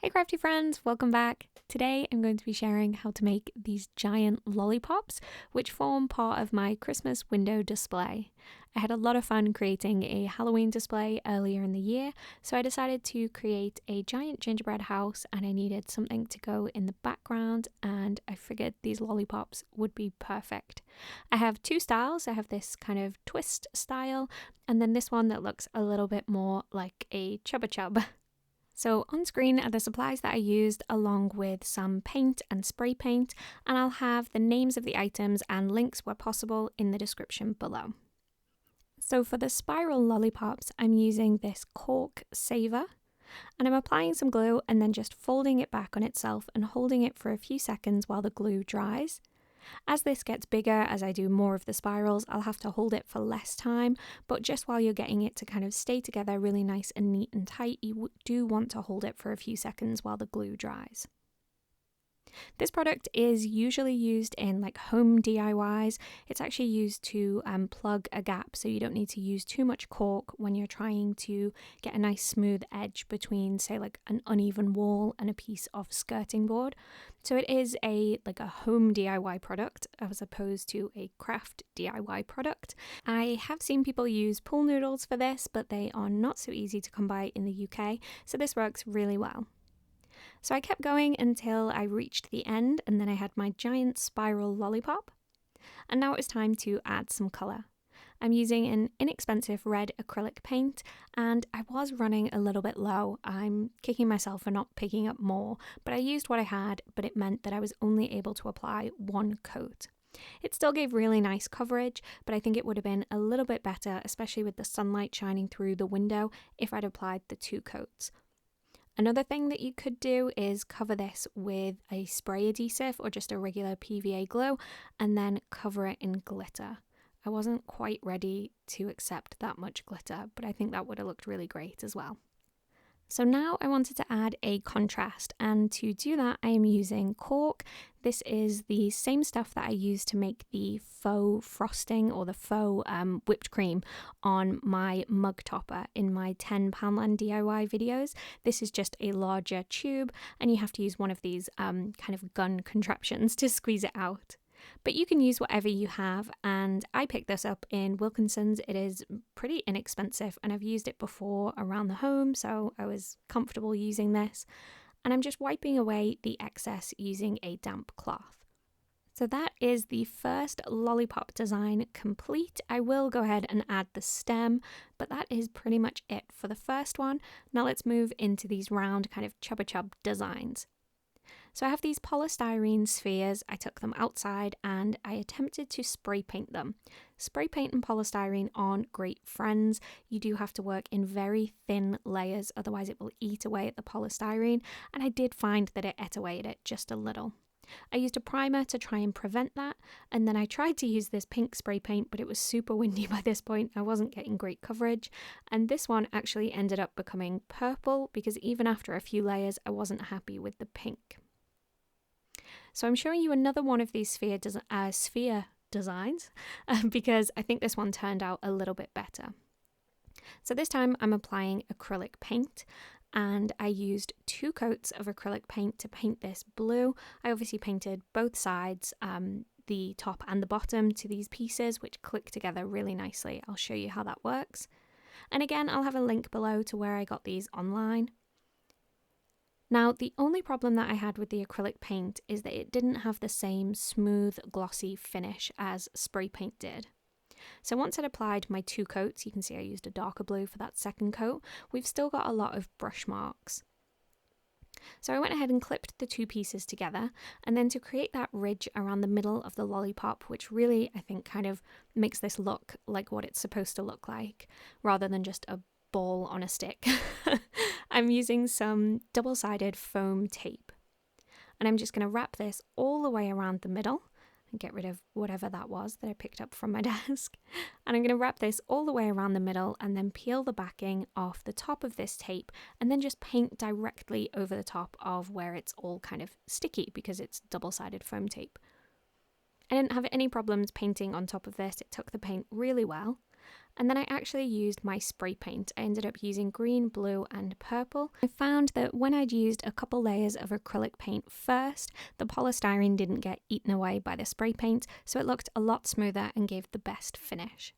Hey crafty friends, welcome back. Today I'm going to be sharing how to make these giant lollipops, which form part of my Christmas window display. I had a lot of fun creating a Halloween display earlier in the year, so I decided to create a giant gingerbread house and I needed something to go in the background, and I figured these lollipops would be perfect. I have two styles. I have this kind of twist style and then this one that looks a little bit more like a chub. So on screen are the supplies that I used along with some paint and spray paint, and I'll have the names of the items and links where possible in the description below. So for the spiral lollipops, I'm using this cork saver, and I'm applying some glue and then just folding it back on itself and holding it for a few seconds while the glue dries. As this gets bigger, as I do more of the spirals, I'll have to hold it for less time, but just while you're getting it to kind of stay together really nice and neat and tight, you do want to hold it for a few seconds while the glue dries. This product is usually used in like home DIYs. It's actually used to plug a gap, so you don't need to use too much cork when you're trying to get a nice smooth edge between, say, like an uneven wall and a piece of skirting board. So it is a home DIY product as opposed to a craft DIY product. I have seen people use pool noodles for this, but they are not so easy to come by in the UK, so this works really well. So I kept going until I reached the end, and then I had my giant spiral lollipop. And now it was time to add some colour. I'm using an inexpensive red acrylic paint, and I was running a little bit low. I'm kicking myself for not picking up more, but I used what I had, but it meant that I was only able to apply one coat. It still gave really nice coverage, but I think it would have been a little bit better, especially with the sunlight shining through the window, if I'd applied the two coats. Another thing that you could do is cover this with a spray adhesive or just a regular PVA glue and then cover it in glitter. I wasn't quite ready to accept that much glitter, but I think that would have looked really great as well. So now I wanted to add a contrast, and to do that I am using cork. This is the same stuff that I used to make the faux frosting or the faux whipped cream on my mug topper in my 10 Poundland DIY videos. This is just a larger tube and you have to use one of these kind of gun contraptions to squeeze it out. But you can use whatever you have, and I picked this up in Wilkinson's. It is pretty inexpensive and I've used it before around the home, so I was comfortable using this. And I'm just wiping away the excess using a damp cloth. So that is the first lollipop design complete. I will go ahead and add the stem, but that is pretty much it for the first one. Now let's move into these round kind of chub designs. So I have these polystyrene spheres. I took them outside and I attempted to spray paint them. Spray paint and polystyrene aren't great friends. You do have to work in very thin layers, otherwise it will eat away at the polystyrene, and I did find that it ate away at it just a little. I used a primer to try and prevent that, and then I tried to use this pink spray paint, but it was super windy by this point. I wasn't getting great coverage, and this one actually ended up becoming purple because even after a few layers I wasn't happy with the pink. So I'm showing you another one of these sphere designs because I think this one turned out a little bit better. So this time I'm applying acrylic paint, and I used 2 coats of acrylic paint to paint this blue. I obviously painted both sides, the top and the bottom, to these pieces which click together really nicely. I'll show you how that works. And again, I'll have a link below to where I got these online. Now, the only problem that I had with the acrylic paint is that it didn't have the same smooth, glossy finish as spray paint did. So once I'd applied my 2 coats, you can see I used a darker blue for that second coat, we've still got a lot of brush marks. So I went ahead and clipped the 2 pieces together, and then to create that ridge around the middle of the lollipop, which really, I think, kind of makes this look like what it's supposed to look like, rather than just a ball on a stick. I'm using some double-sided foam tape, and I'm just going to wrap this all the way around the middle and get rid of whatever that was that I picked up from my desk. And I'm going to wrap this all the way around the middle and then peel the backing off the top of this tape and then just paint directly over the top of where it's all kind of sticky because it's double-sided foam tape. I didn't have any problems painting on top of this. It took the paint really well. And then I actually used my spray paint. I ended up using green, blue and purple. I found that when I'd used a couple layers of acrylic paint first, the polystyrene didn't get eaten away by the spray paint, so it looked a lot smoother and gave the best finish.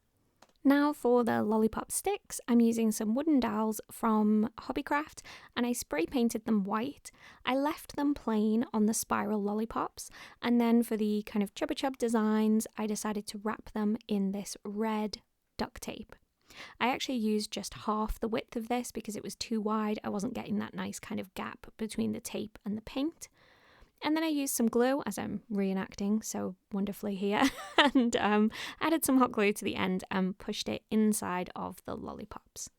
Now for the lollipop sticks, I'm using some wooden dowels from Hobbycraft and I spray painted them white. I left them plain on the spiral lollipops, and then for the kind of Chubby Chub designs, I decided to wrap them in this red duct tape. I actually used just half the width of this because it was too wide. I wasn't getting that nice kind of gap between the tape and the paint. And then I used some glue, as I'm reenacting so wonderfully here, and added some hot glue to the end and pushed it inside of the lollipops.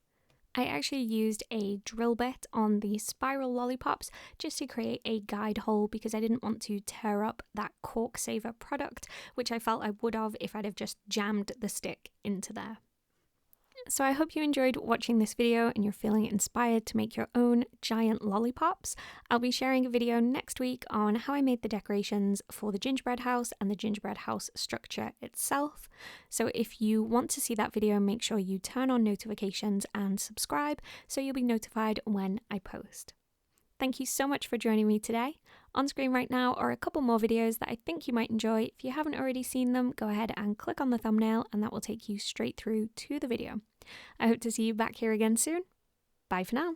I actually used a drill bit on the spiral lollipops just to create a guide hole because I didn't want to tear up that cork saver product, which I felt I would have if I'd have just jammed the stick into there. So I hope you enjoyed watching this video and you're feeling inspired to make your own giant lollipops. I'll be sharing a video next week on how I made the decorations for the gingerbread house and the gingerbread house structure itself. So if you want to see that video, make sure you turn on notifications and subscribe so you'll be notified when I post. Thank you so much for joining me today. On screen right now are a couple more videos that I think you might enjoy. If you haven't already seen them, go ahead and click on the thumbnail and that will take you straight through to the video. I hope to see you back here again soon. Bye for now.